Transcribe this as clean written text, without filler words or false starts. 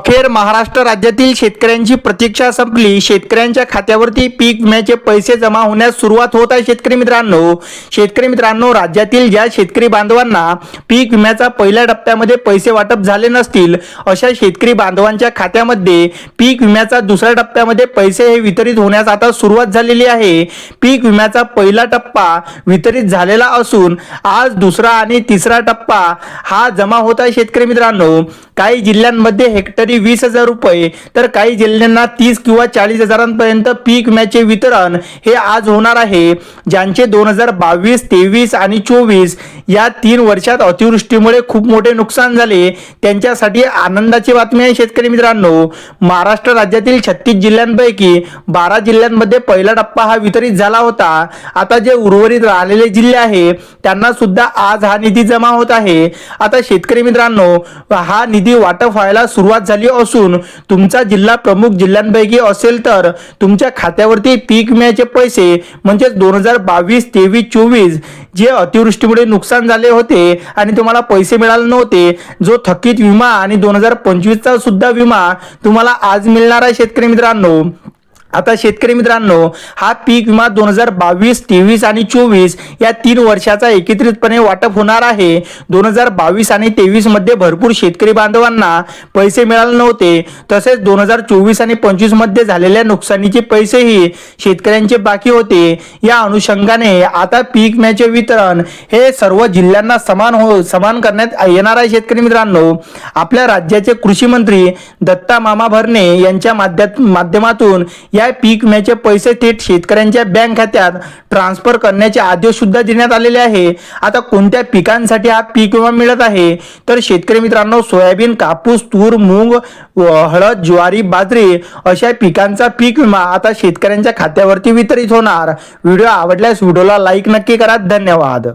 अखेर महाराष्ट्र राज्यातील शेतकऱ्यांची प्रतीक्षा संपली। शेतकऱ्यांच्या खात्यावरती पीक विम्याचे पैसे जमा होण्यास सुरुवात होत आहे। शेतकरी मित्रांनो, राज्यातील ज्या शेतकरी बांधवांना पीक विम्याचा पहिल्या टप्प्यामध्ये पैसे वाटप झाले नसतील, अशा शेतकरी बांधवांच्या खात्यामध्ये पीक विम्याचा दुसऱ्या टप्प्यामध्ये पैसे हे वितरित होण्यास आता सुरुवात झालेली आहे। पीक विम्याचा पहिला टप्पा वितरित झालेला असून आज दुसरा आणि तिसरा टप्पा हा जमा होत आहे। शेतकरी मित्रांनो, काही जिल्ह्यांमध्ये हेक्टरी 20,000 रुपये तर काही जिल्ह्यांना 30 किंवा 40 हजारांपर्यंत पीक विम्याचे वितरण हे आज होणार आहे। ज्यांचे 2022, 23 आणि 24 या 3 वर्षात अतिवृष्टीमुळे खूप मोठे नुकसान झाले, त्यांच्यासाठी आनंदाची बातमी आहे। शेतकरी मित्रांनो, महाराष्ट्र राज्यातील 36 जिल्ह्यांपैकी 12 जिल्ह्यांमध्ये पहिला टप्पा हा वितरित झाला होता। आता जे उर्वरित राहिलेले जिल्हे आहे त्यांना सुद्धा आज हा निधी जमा होत आहे। आता शेतकरी मित्रांनो, हा निधी वाटप व्हायला सुरुवात झाली असून तुमचा जिल्हा प्रमुख जिल्ह्यांपैकी असेल तर तुमच्या खात्यावरती पीक विम्याचे पैसे म्हणजे 2022, 23, 24 जे अतिवृष्टीमुळे नुकसान झाले होते आणि तुम्हाला पैसे मिळाले नव्हते, जो थकीत विमा आणि 2025 चा सुद्धा विमा तुम्हाला आज मिळणार आहे। शेतकरी मित्रांनो, आता शेतकरी मित्रांनो, हा पीक विमा 2022, 23 आणि 24 या 3 वर्षाचा एकत्रितपणे वाटप होणार आहे। 2022 आणि 23 मध्ये भरपूर शेतकरी बांधवांना पैसे मिळाले नव्हते, तसेच 2024 आणि 25 मध्ये झालेल्या नुकसानीचे पैसेही शेतकऱ्यांचे बाकी होते। या अनुषंगाने आता पीक विम्याचे वितरण हे सर्व जिल्ह्यांना समान करण्यात येणार आहे। शेतकरी मित्रांनो, आपल्या राज्याचे कृषी मंत्री दत्ता मामा भरणे यांच्या माध्यमातून या पीक विम्याचे पैसे थेट शेतकऱ्यांच्या बँक खात्यात ट्रान्सफर करण्याचे आदेश सुद्धा देण्यात आलेले आहे। आता कोणत्या पिकांसाठी हा पीक विमा मिळत आहे तर शेतकरी मित्रांनो, सोयाबीन, कापूस, तूर, मूग, हळद, ज्वारी, बाजरी अशा पिकांचा पीक विमा आता शेतकऱ्यांच्या खात्यावरती वितरित होणार। व्हिडिओ आवडल्यास व्हिडिओला लाईक नक्की करा। धन्यवाद।